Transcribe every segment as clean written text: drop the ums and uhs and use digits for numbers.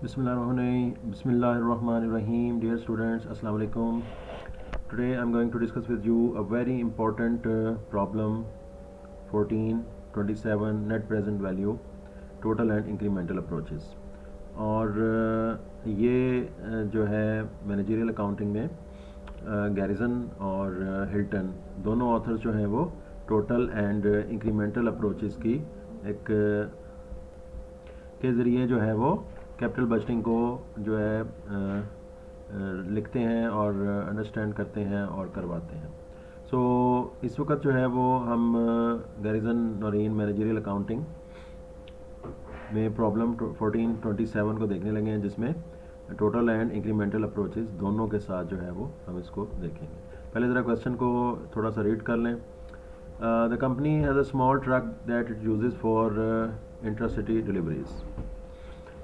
Bismillahirrahmanirrahim. Dear students, Assalamu alaikum. Today I'm going to discuss with you a very important problem 1427 net present value total and incremental approaches. और ये जो है managerial accounting में garrison और Hilton दोनों authors जो हैं वो टोटल एंड इंक्रीमेंटल अप्रोचेस की एक के ज़रिए जो है वो कैपिटल बजटिंग को जो है लिखते हैं और अंडरस्टैंड करते हैं और करवाते हैं। इस वक्त जो है वो हम गैरिसन नॉरीन मैनेजरियल अकाउंटिंग में प्रॉब्लम 1427 को देखने लगे हैं, जिसमें टोटल एंड इंक्रीमेंटल अप्रोचेस दोनों के साथ जो है वो हम इसको देखेंगे। पहले ज़रा क्वेश्चन को थोड़ा सा रीड कर लें। The company has a small truck that it uses for intracity deliveries.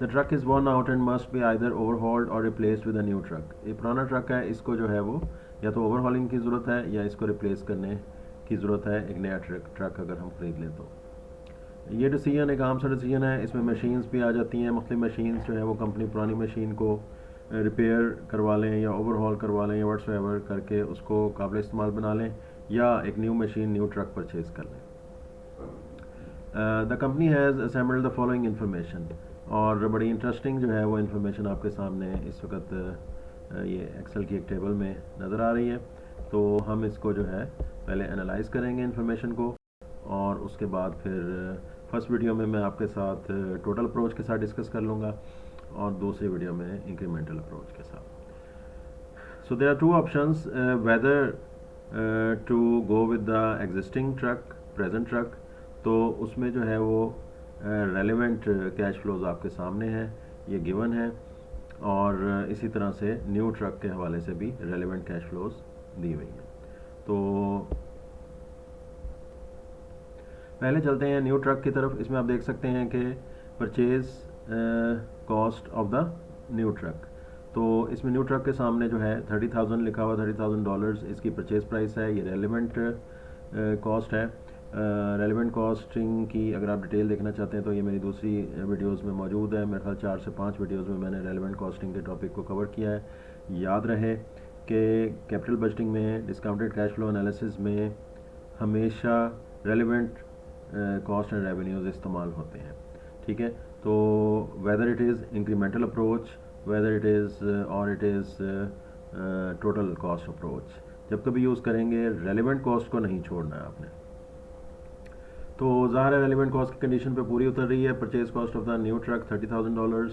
The truck is worn out and must be either overhauled or replaced with a new truck. ये पुराना ट्रक है, इसको जो है वो या तो ओवरहॉलिंग की ज़रूरत है या इसको रिप्लेस करने की ज़रूरत है एक नया ट्रक अगर हम ख़रीद लें तो। ये डिसीजन एक आम सा डिसीजन है, इसमें मशीन्स भी आ जाती हैं। मुख्तलिफ मशीन्स जो है वो कंपनी पुरानी मशीन को रिपेयर करवा लें या ओवरहॉल करवा लें या व्हाट्सएवर करके उसको काबिल इस्तेमाल बना लें या एक new machine new truck purchase कर लें। The company has assembled the following information, और बड़ी इंटरेस्टिंग जो है वो इन्फॉर्मेशन आपके सामने इस वक्त ये एक्सेल की एक टेबल में नज़र आ रही है। तो हम इसको जो है पहले एनालाइज करेंगे इन्फॉर्मेशन को, और उसके बाद फिर फर्स्ट वीडियो में मैं आपके साथ टोटल अप्रोच के साथ डिस्कस कर लूँगा और दूसरी वीडियो में इंक्रीमेंटल अप्रोच के साथ। So there are two options whether to go with the existing truck, present truck. तो उसमें जो है वो रेलेवेंट कैश फ्लोज आपके सामने हैं, ये गिवन है, और इसी तरह से न्यू ट्रक के हवाले से भी रेलेवेंट कैश फ्लोज दी हुई हैं। तो पहले चलते हैं न्यू ट्रक की तरफ। इसमें आप देख सकते हैं कि purchase cost of the new truck. तो इसमें न्यू ट्रक के सामने जो है 30,000 लिखा हुआ, $30,000 इसकी परचेज प्राइस है। ये रेलेवेंट कॉस्ट है। रेलेवेंट कॉस्टिंग की अगर आप डिटेल देखना चाहते हैं तो ये मेरी दूसरी वीडियोस में मौजूद है। मेरे ख्याल 4 से 5 वीडियोस में मैंने रेलेवेंट कॉस्टिंग के टॉपिक को कवर किया है। याद रहे कि कैपिटल बजटिंग में, डिस्काउंटेड कैश फ्लो एनालिसिस में हमेशा रेलेवेंट कॉस्ट एंड रेवेन्यूज इस्तेमाल होते हैं, ठीक है। तो whether it is incremental approach, whether it is or it is total cost approach, जब कभी यूज़ करेंगे रेलेवेंट कॉस्ट को नहीं छोड़ना है आपने। तो ज़ाहिर है रेलेवेंट कॉस्ट की कंडीशन पे पूरी उतर रही है। Purchase cost of the new truck $30,000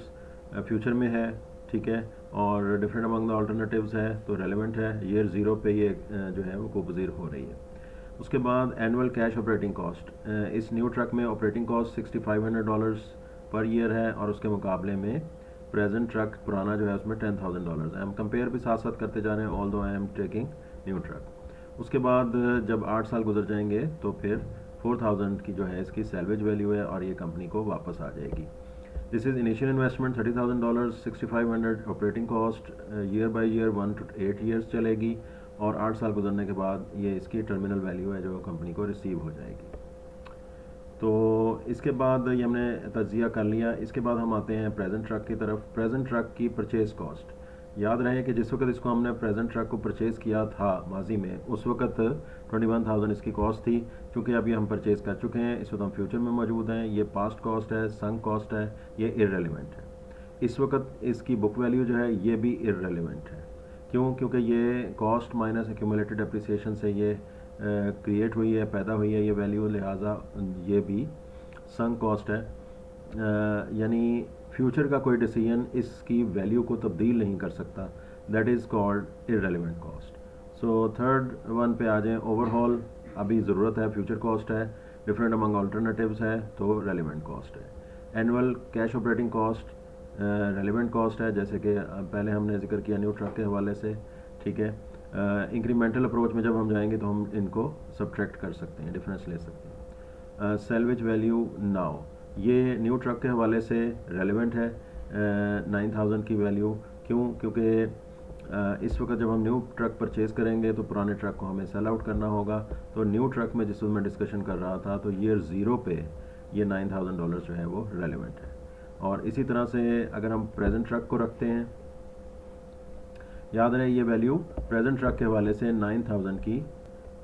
future में है, ठीक है, और डिफरेंट अमंग द अल्टरनेटिव्स है तो रेलेवेंट है। ईयर ज़ीरो पे ये जो है वो कोपजीर हो रही है। उसके बाद एनुअल कैश ऑपरेटिंग कॉस्ट, इस न्यू ट्रक में ऑपरेटिंग कॉस्ट $6,500 पर ईयर है, और उसके मुकाबले में प्रेजेंट ट्रक पुराना जो है उसमें $10,000 है। हम कंपेयर भी साथ साथ करते जा रहे हैं, ऑल दो I am taking new truck. उसके बाद जब 8 साल गुजर जाएंगे तो फिर 4,000 की जो है इसकी सैलवेज वैल्यू है और ये कंपनी को वापस आ जाएगी। This is initial investment $30,000, 6,500 operating cost, year by year 1 to 8 years चलेगी, और 8 साल गुजरने के बाद ये इसकी टर्मिनल वैल्यू है जो कंपनी को रिसीव हो जाएगी। तो इसके बाद ये हमने तज्जिया कर लिया। इसके बाद हम आते हैं प्रेजेंट ट्रक की तरफ। प्रेजेंट ट्रक की परचेज कॉस्ट, याद रहे कि जिस वक्त इसको हमने प्रेजेंट ट्रक को परचेज़ किया था माजी में, उस वक्त 21,000 इसकी कॉस्ट थी। चूँकि अभी हम परचेज़ कर चुके हैं, इस वक्त हम फ्यूचर में मौजूद हैं, ये पास्ट कॉस्ट है, संक कॉस्ट है, ये इररेलेवेंट है। इस वक्त इसकी बुक वैल्यू जो है ये भी इररेलेवेंट है। क्यों? क्योंकि ये कॉस्ट माइनस एक्यूमुलेटेड एप्रिसिएशन से ये क्रिएट हुई है, पैदा हुई है ये वैल्यू, लिहाजा ये भी संक कॉस्ट है। यानी फ्यूचर का कोई डिसीजन इसकी वैल्यू को तब्दील नहीं कर सकता। That is called irrelevant cost. So third one पे आ जाएं, ओवरहॉल अभी ज़रूरत है, फ्यूचर कॉस्ट है, डिफरेंट अमंग अल्टरनेटिव्स है तो रेलेवेंट कॉस्ट है। Annual cash operating cost relevant cost है, जैसे कि पहले हमने जिक्र किया न्यू ट्रक के हवाले से, ठीक है। इंक्रीमेंटल अप्रोच में जब हम जाएंगे तो हम इनको सब्ट्रैक्ट कर सकते हैं, डिफरेंस ले सकते हैं। सैलवेज वैल्यू नाउ, ये न्यू ट्रक के हवाले से रेलेवेंट है 9,000 की वैल्यू। क्यों? क्योंकि इस वक्त जब हम न्यू ट्रक परचेज़ करेंगे तो पुराने ट्रक को हमें सेल आउट करना होगा। तो न्यू ट्रक में जिस वक्त मैं डिस्कशन कर रहा था तो ईयर ज़ीरो पे ये $9,000 जो है वो रेलेवेंट है। और इसी तरह से अगर हम प्रेजेंट ट्रक को रखते हैं, याद रहे ये वैल्यू प्रेजेंट ट्रक के हवाले से 9000 की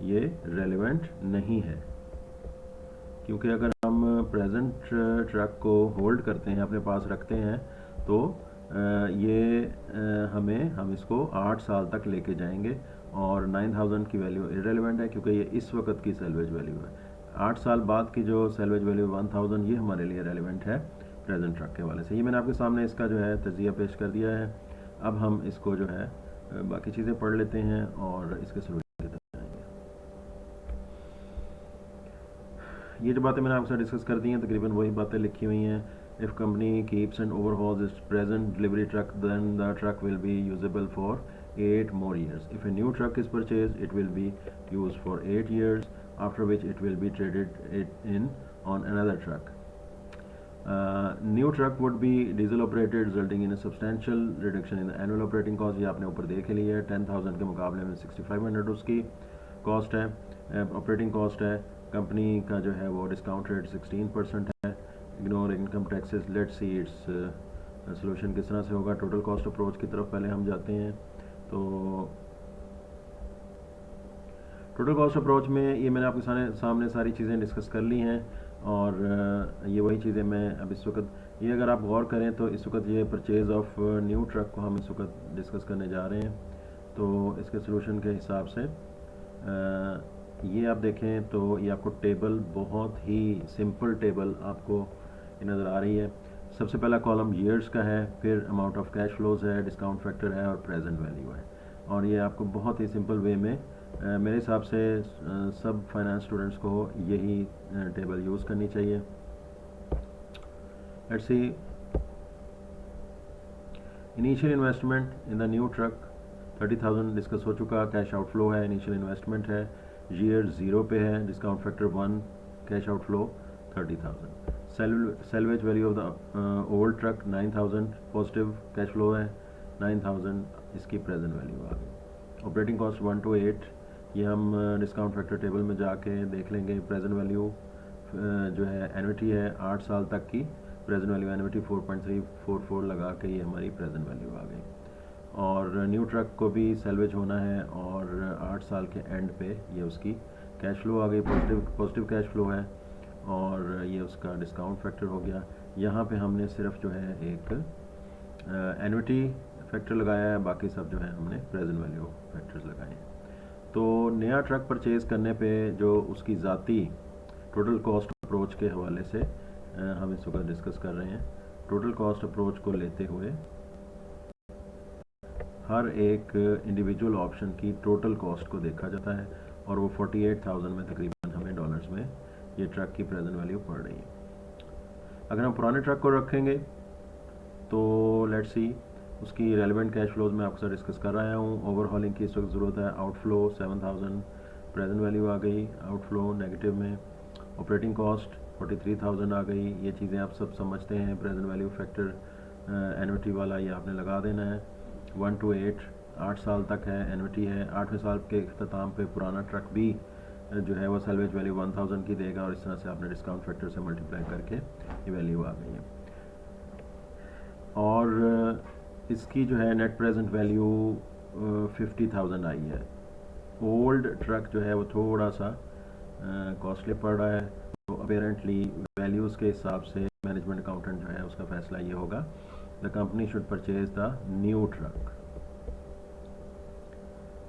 ये रेलेवेंट नहीं है, क्योंकि अगर हम प्रेजेंट ट्रक को होल्ड करते हैं, अपने पास रखते हैं, तो हम इसको 8 साल तक लेके जाएंगे और 9000 की वैल्यू इरेलीवेंट है, क्योंकि ये इस वक्त की सेल्वेज वैल्यू है। 8 साल बाद की जो सेल्वेज वैल्यू 1000 ये हमारे लिए रेलिवेंट है प्रेजेंट ट्रक के हवाले से। ये मैंने आपके सामने इसका जो है तजिया पेश कर दिया है। अब हम इसको जो है बाकी चीज़ें पढ़ लेते हैं और इसके सोल्यूशन की तरफ जाएंगे। ये जो बातें मैंने आपके साथ डिस्कस कर दी हैं तकरीबन वही बातें लिखी हुई हैं। If company keeps and overhauls its present delivery truck, then the truck will be usable for 8 more years. If a new truck is purchased, it will be used for 8 years, after which it will be traded in on another truck. New truck would be diesel operated, resulting in a substantial reduction in the annual operating cost. ये आपने ऊपर देख लिया है, 10,000 के मुकाबले में 6500 उसकी कॉस्ट है, ऑपरेटिंग कॉस्ट है। कंपनी का जो है वो डिस्काउंट रेट 16% है। Ignore income taxes, let's see its solution किस तरह से होगा। टोटल कॉस्ट अप्रोच की तरफ पहले हम जाते हैं। तो टोटल कॉस्ट अप्रोच में ये मैंने आपके सामने सारी चीज़ें डिस्कस कर ली हैं और ये वही चीज़ें मैं अब इस वक्त ये अगर आप गौर करें तो इस वक्त ये परचेज़ ऑफ न्यू ट्रक को हम इस वक्त डिस्कस करने जा रहे हैं। तो इसके सोल्यूशन के हिसाब से ये आप देखें तो ये आपको टेबल बहुत ही सिंपल टेबल आपको नज़र आ रही है। सबसे पहला कॉलम ईयर्स का है, फिर अमाउंट ऑफ कैश फ्लोज है, डिस्काउंट फैक्टर है और प्रेजेंट वैल्यू है। और ये आपको बहुत ही सिंपल वे में मेरे हिसाब से सब फाइनेंस स्टूडेंट्स को यही टेबल यूज़ करनी चाहिए। Let's see, initial investment in the new truck 30,000 discuss हो चुका, कैश आउटफ्लो है, इनिशियल इन्वेस्टमेंट है, ईयर 0 पे है, discount factor 1, cash outflow 30,000। Salvage value of the old truck 9000, positive cash flow है 9000, इसकी प्रेजेंट वैल्यू आ गई। ऑपरेटिंग कॉस्ट 1 to 8, ये हम डिस्काउंट फैक्टर टेबल में जाके देख लेंगे। प्रेजेंट वैल्यू जो है एन्युटी है 8 साल तक की, प्रेजेंट वैल्यू एन्युटी 4.344 लगा के ये हमारी प्रेजेंट वैल्यू आ गई। और न्यू ट्रक को भी सेल्वेज होना है और 8 साल के एंड पे ये उसकी कैश फ्लो आ गई, पॉजिटिव कैश फ्लो है और ये उसका डिस्काउंट फैक्टर हो गया। यहाँ पे हमने सिर्फ जो है एक एन्युटी फैक्टर लगाया है, बाकी सब जो है हमने प्रेजेंट वैल्यू फैक्टर्स लगाए हैं। तो नया ट्रक परचेज़ करने पे जो उसकी ज़ाती टोटल कॉस्ट अप्रोच के हवाले से हम इस वक्त डिस्कस कर रहे हैं। टोटल कॉस्ट अप्रोच को लेते हुए हर एक इंडिविजुअल ऑप्शन की टोटल कॉस्ट को देखा जाता है और वो 48,000 में तकरीबन हमें डॉलर्स में ये ट्रक की प्रेजेंट वैल्यू पड़ रही है। अगर हम पुराने ट्रक को रखेंगे तो लेट्स सी, उसकी रेलेवेंट कैश फ्लोज में आपके साथ डिस्कस कर रहा हूँ। ओवरहॉलिंग की इस वक्त ज़रूरत है। आउटफ्लो 7000, प्रेजेंट वैल्यू आ गई आउटफ्लो नेगेटिव में। ऑपरेटिंग कॉस्ट 43,000 आ गई। ये चीज़ें आप सब समझते हैं। प्रेजेंट वैल्यू फैक्टर एन्युटी वाला ये आपने लगा देना है। 1 to 8 साल तक है, एन्युटी है। 8वें साल के अख्ताम पे पुराना ट्रक भी जो है वो सेल्वेज वैल्यू 1000 की देगा और इस तरह से आपने डिस्काउंट फैक्टर से मल्टीप्लाई करके ये वैल्यू आ गई है। और इसकी जो है नेट प्रेजेंट वैल्यू 50,000 आई है। ओल्ड ट्रक जो है वो थोड़ा सा कॉस्टली पड़ रहा है, तो अपेरेंटली वैल्यूज़ के हिसाब से मैनेजमेंट अकाउंटेंट जो है उसका फैसला ये होगा, the company should purchase the new truck.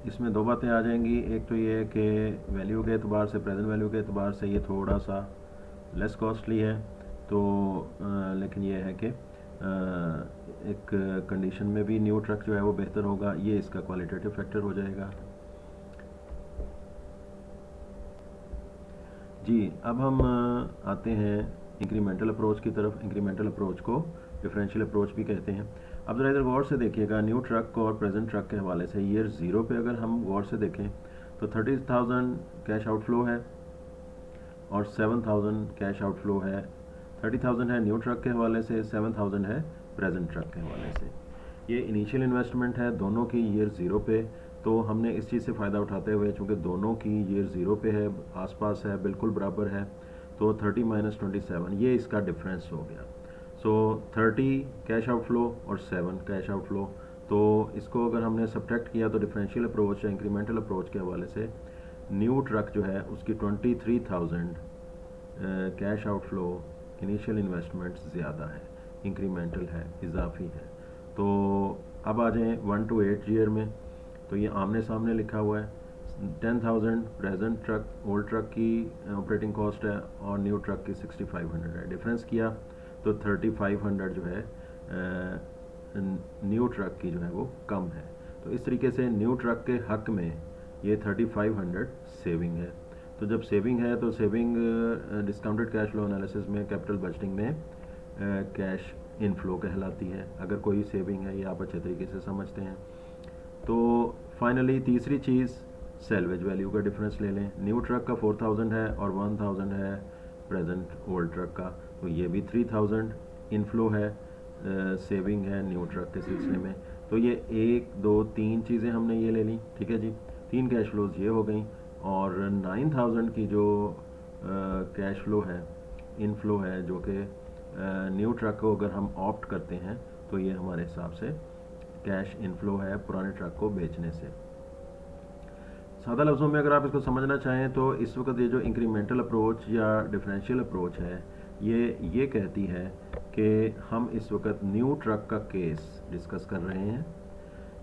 इसमें दो बातें आ जाएंगी। एक तो ये कि वैल्यू के एतबार से, प्रेजेंट वैल्यू के एतबार से ये थोड़ा सा लेस कॉस्टली है, तो लेकिन ये है कि एक कंडीशन में भी न्यू ट्रक जो है वो बेहतर होगा। ये इसका क्वालिटेटिव फैक्टर हो जाएगा। जी, अब हम आते हैं इंक्रीमेंटल अप्रोच की तरफ। इंक्रीमेंटल अप्रोच को डिफरेंशियल अप्रोच भी कहते हैं। अब ज़रा इधर गौर से देखिएगा, न्यू ट्रक और प्रेजेंट ट्रक के हवाले से ईयर 0 पे अगर हम गौर से देखें तो 30,000 कैश आउटफ्लो है और 7,000 कैश आउटफ्लो है। 30,000 है न्यू ट्रक के हवाले से, 7,000 है प्रेजेंट ट्रक के हवाले से। ये इनिशियल इन्वेस्टमेंट है दोनों की ईयर 0 पे। तो हमने इस चीज़ से फ़ायदा उठाते हुए, चूँकि दोनों की ईयर 0 पे है, आसपास है, बिल्कुल बराबर है, तो 30 - 27 ये इसका डिफरेंस हो गया। सो 30 कैश आउटफ्लो और 7 कैश आउटफ्लो। तो इसको अगर हमने सब्ट्रैक्ट किया तो डिफरेंशियल अप्रोच या इंक्रीमेंटल अप्रोच के हवाले से न्यू ट्रक जो है उसकी 23,000 कैश आउटफ्लो इनिशियल इन्वेस्टमेंट ज़्यादा है, इंक्रीमेंटल है, इजाफी है। तो अब आ जाएँ 1 to 8 ईयर में। तो ये आमने सामने लिखा हुआ है। 10,000 प्रेजेंट ट्रक ओल्ड ट्रक की ऑपरेटिंग कॉस्ट है और न्यू ट्रक की 6,500 है। डिफरेंस किया तो 3,500 जो है न्यू ट्रक की जो है वो कम है। तो इस तरीके से न्यू ट्रक के हक में ये 3,500 सेविंग है। तो जब सेविंग है तो saving discounted cash flow analysis में कैपिटल बजटिंग में कैश इनफ्लो कहलाती है। अगर कोई सेविंग है ये आप अच्छे तरीके से समझते हैं। तो फाइनली तीसरी चीज़ सेल्वेज वैल्यू का डिफरेंस ले लें। न्यू ट्रक का 4,000 है और 1,000 है प्रेजेंट ओल्ड ट्रक का, तो ये भी 3,000 इनफ्लो है, सेविंग है न्यू ट्रक के सिलसिले में। तो ये 1 2 3 चीज़ें हमने ये ले ली, ठीक है जी। 3 कैश फ्लोज ये हो गई और 9,000 की जो कैश फ्लो है, इनफ्लो है, जो कि न्यू ट्रक को अगर हम ऑप्ट करते हैं तो ये हमारे हिसाब से कैश इनफ्लो है पुराने ट्रक को बेचने से। सादा लफ्ज़ों में अगर आप इसको समझना चाहें तो इस वक्त ये जो इंक्रीमेंटल अप्रोच या डिफरेंशियल अप्रोच है ये कहती है कि हम इस वक्त न्यू ट्रक का केस डिस्कस कर रहे हैं।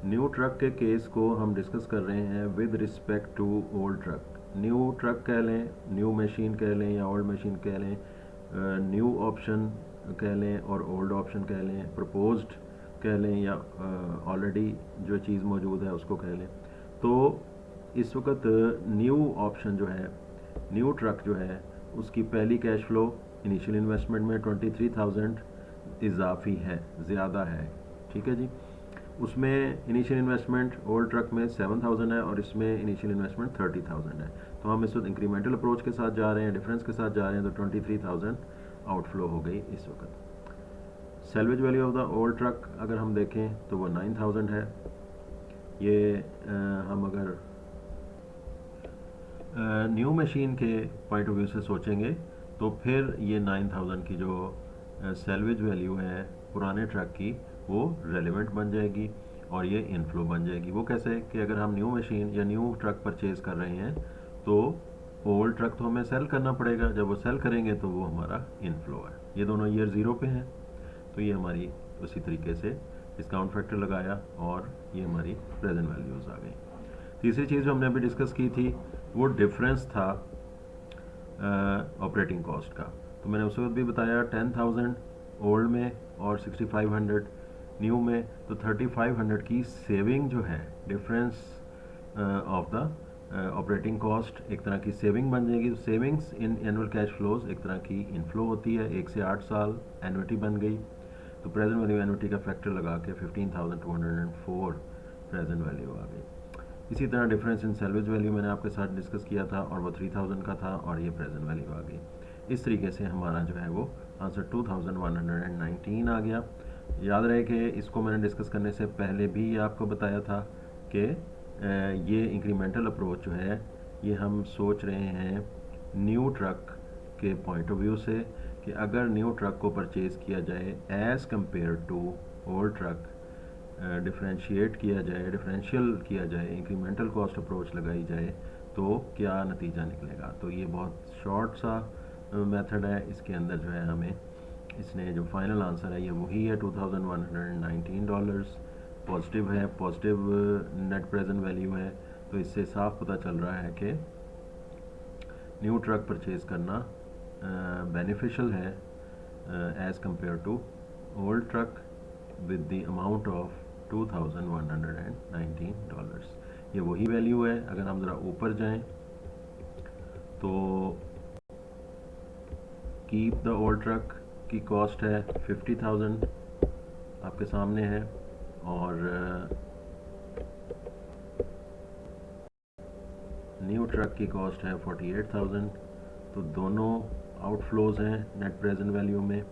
न्यू ट्रक के केस को हम डिस्कस कर रहे हैं with respect to old truck. New truck कह लें, न्यू मशीन कह लें या ओल्ड मशीन कह लें, न्यू ऑप्शन कह लें और ओल्ड ऑप्शन कह लें, प्रपोज्ड कह लें या ऑलरेडी जो चीज़ मौजूद है उसको कह लें। तो इस वक्त न्यू ऑप्शन जो है, न्यू ट्रक जो है, उसकी पहली कैश फ्लो इनिशियल इन्वेस्टमेंट में 23,000 इजाफी है, ज़्यादा है, ठीक है जी। उसमें इनिशियल इन्वेस्टमेंट ओल्ड ट्रक में 7,000 है और इसमें इनिशियल इन्वेस्टमेंट 30,000 है। तो हम इस वक्त इंक्रीमेंटल अप्रोच के साथ जा रहे हैं, डिफरेंस के साथ जा रहे हैं, तो 23,000 आउटफ्लो हो गई इस वक्त। Salvage value of the old truck अगर हम देखें तो वो 9,000 है। ये हम अगर न्यू मशीन के पॉइंट ऑफ व्यू से सोचेंगे तो फिर ये 9,000 की जो सेल्वेज वैल्यू है पुराने ट्रक की वो रेलिवेंट बन जाएगी और ये इनफ्लो बन जाएगी। वो कैसे कि अगर हम न्यू मशीन या न्यू ट्रक परचेज़ कर रहे हैं तो ओल्ड ट्रक तो हमें सेल करना पड़ेगा, जब वो सेल करेंगे तो वो हमारा इनफ्लो है। ये दोनों ईयर ज़ीरो पे हैं, तो ये हमारी उसी तरीके से डिस्काउंट फैक्टर लगाया और ये हमारी प्रेजेंट वैल्यूज़ आ गई। तीसरी चीज़ जो हमने अभी डिस्कस की थी वो डिफरेंस था ऑपरेटिंग कॉस्ट का। तो मैंने उस वक्त भी बताया 10,000 ओल्ड में और 6,500 न्यू में, तो 3,500 की सेविंग जो है, difference of the operating cost एक तरह की सेविंग बन जाएगी। Savings in annual cash flows एक तरह की इनफ्लो होती है, 1 से 8 साल एनुइटी बन गई। तो प्रेजेंट वैल्यू एनुइटी का फैक्टर लगा के 15,204 प्रेजेंट वैल्यू आ गई। इसी तरह डिफरेंस इन सेल्वेज वैल्यू मैंने आपके साथ डिस्कस किया था और वो 3,000 का था और ये प्रेजेंट वैल्यू आ गई। इस तरीके से हमारा जो है वो आंसर 2,119 आ गया। याद रहे कि इसको मैंने डिस्कस करने से पहले भी आपको बताया था कि ये इंक्रीमेंटल अप्रोच जो है ये हम सोच रहे हैं न्यू ट्रक के पॉइंट ऑफ व्यू से कि अगर न्यू ट्रक को परचेज़ किया जाए as compare to old truck, differentiate किया जाए, डिफरेंशियल किया जाए, इंक्रीमेंटल कॉस्ट अप्रोच लगाई जाए तो क्या नतीजा निकलेगा। तो ये बहुत शॉर्ट सा मेथड है, इसके अंदर जो है हमें इसने जो फाइनल आंसर है ये वही है $2,119 पॉजिटिव है, पॉजिटिव नेट प्रेजेंट वैल्यू है। तो इससे साफ पता चल रहा है कि न्यू ट्रक परचेज़ करना बेनिफिशियल है as compare to old truck with the amount of $2,119। ये वही वैल्यू है। अगर हम ज़रा ऊपर जाएं तो कीप द ओल्ड ट्रक की कॉस्ट है 50,000 आपके सामने है और न्यू ट्रक की कॉस्ट है 48,000। तो दोनों आउटफ्लोज हैं नेट प्रेजेंट वैल्यू में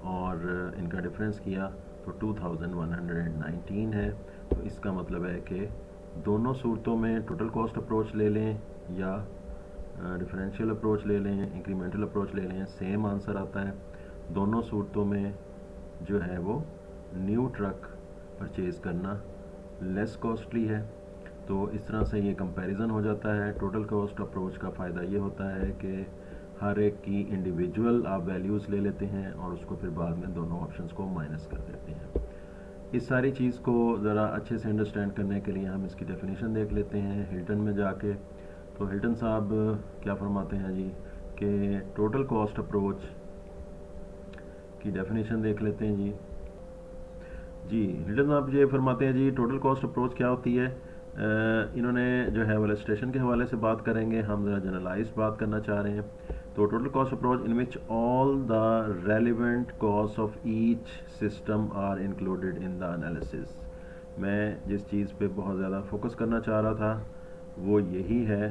और इनका डिफरेंस किया तो 2,119 है। तो इसका मतलब है कि दोनों सूरतों में टोटल कॉस्ट अप्रोच ले लें या डिफरेंशियल अप्रोच ले लें, इंक्रीमेंटल अप्रोच ले लें, सेम आंसर आता है। दोनों सूरतों में जो है वो न्यू ट्रक परचेज़ करना लेस कॉस्टली है। तो इस तरह से ये कंपैरिजन हो जाता है। टोटल कॉस्ट अप्रोच का फ़ायदा ये होता है कि हर एक की इंडिविजुअल आप वैल्यूज़ ले लेते हैं और उसको फिर बाद में दोनों ऑप्शंस को माइनस कर देते हैं। इस सारी चीज़ को ज़रा अच्छे से अंडरस्टैंड करने के लिए हम इसकी डेफिनेशन देख लेते हैं हिल्टन में जाके। तो हिल्टन साहब क्या फरमाते हैं जी कि टोटल कॉस्ट अप्रोच की डेफिनेशन देख लेते हैं जी हिल्टन साहब ये फरमाते हैं जी टोटल कॉस्ट अप्रोच क्या होती है। इन्होंने जो है वो इलस्ट्रेशन के हवाले से बात करेंगे, हम ज़रा जनरलाइज बात करना चाह रहे हैं। तो total cost approach in which all the relevant cost of each system are included in the analysis. मैं जिस चीज़ पे बहुत ज़्यादा फोकस करना चाह रहा था वो यही है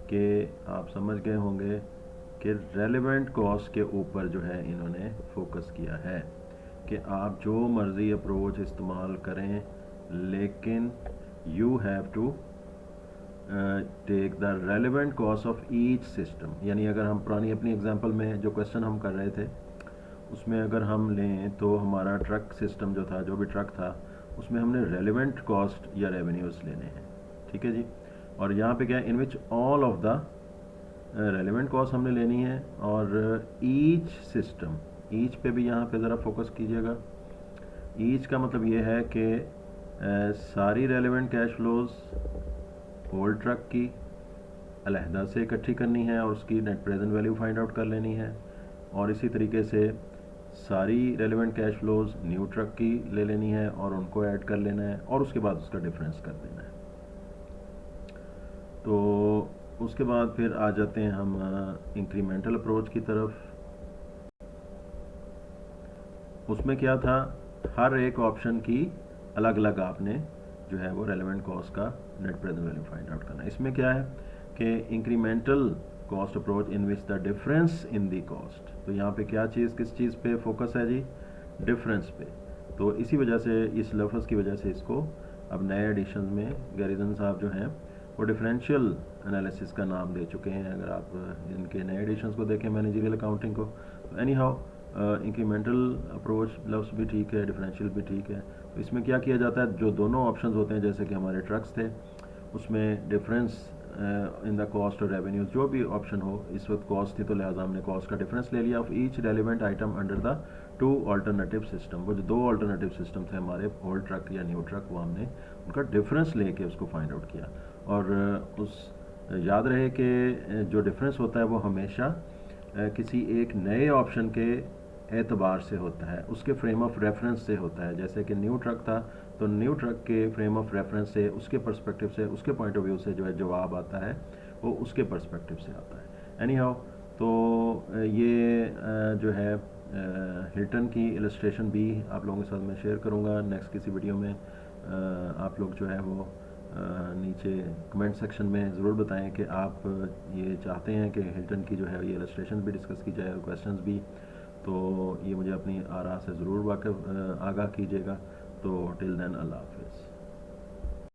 कि आप समझ गए होंगे कि रेलिवेंट कॉस्ट के ऊपर जो है इन्होंने फोकस किया है कि आप जो मर्ज़ी अप्रोच इस्तेमाल करें लेकिन you have to take the relevant cost of each system. यानी अगर हम पुरानी अपनी एग्जांपल में जो क्वेश्चन हम कर रहे थे उसमें अगर हम लें तो हमारा ट्रक सिस्टम जो था, जो भी ट्रक था, उसमें हमने रेलिवेंट कॉस्ट या रेवेन्यूज़ लेने हैं, ठीक है जी। और यहाँ पे क्या है, in which all of the relevant cost हमने लेनी है और ईच सिस्टम, ईच पे भी यहाँ पे ज़रा फोकस कीजिएगा। ईच का मतलब ये है कि सारी relevant cash flows whole truck की अलहदा से इकट्ठी करनी है और उसकी net present value find out कर लेनी है, और इसी तरीके से सारी relevant cash flows new truck की ले लेनी है और उनको ऐड कर लेना है और उसके बाद उसका डिफरेंस कर देना है। तो उसके बाद फिर आ जाते हैं हम इंक्रीमेंटल अप्रोच की तरफ। उसमें क्या था, हर एक ऑप्शन की अलग अलग आपने जो है वो रेलेवेंट कॉस्ट का net present value find out करना है। इसमें क्या है कि incremental cost approach in which the difference in the cost, तो यहाँ पे क्या चीज़ किस चीज़ पे फोकस है जी, डिफरेंस पे। तो इसी वजह से, इस लफ्ज़ की वजह से इसको अब नए एडिशन में गैरिसन साहब जो हैं वो डिफरेंशियल एनालिसिस का नाम दे चुके हैं। अगर आप इनके नए एडिशन को देखें मैनेजरियल अकाउंटिंग को, तो एनी हाउ इंक्रीमेंटल अप्रोच लफ्ज़ भी ठीक है, डिफरेंशियल भी ठीक है। तो इसमें क्या किया जाता है, जो दोनों ऑप्शन होते हैं, जैसे कि हमारे ट्रक्स थे उसमें डिफरेंस इन द कॉस्ट और रेवेन्यूज, जो भी ऑप्शन हो, इस वक्त कॉस्ट थी तो लिहाजा हमने कॉस्ट का डिफरेंस ले लिया of each relevant item under the two alternative system. वो जो दो ऑल्टरनेटिव सिस्टम थे हमारे, ओल्ड ट्रक या न्यू ट्रक, वो हमने उनका डिफरेंस लेके उसको फाइंड आउट किया। और उस याद रहे कि जो डिफरेंस होता है वो हमेशा किसी एक नए ऑप्शन के एतबार से होता है, उसके फ्रेम ऑफ रेफरेंस से होता है। जैसे कि न्यू ट्रक था तो न्यू ट्रक के फ्रेम ऑफ रेफरेंस से, उसके पर्सपेक्टिव से, उसके पॉइंट ऑफ व्यू से जो है जवाब आता है वो उसके पर्सपेक्टिव से आता है। एनी हाउ, तो ये जो है हिल्टन की इलस्ट्रेशन भी आप लोगों के साथ मैं शेयर करूँगा नेक्स्ट किसी वीडियो में। आप लोग जो है वो नीचे कमेंट सेक्शन में ज़रूर बताएं कि आप ये चाहते हैं कि हिल्टन की जो है ये इलस्ट्रेशन भी डिस्कस की जाए और क्वेश्चंस भी। तो ये मुझे अपनी आरा से ज़रूर वाक़िफ़ आगाह कीजिएगा। तो टिल देन अल्लाह हाफ़िज़।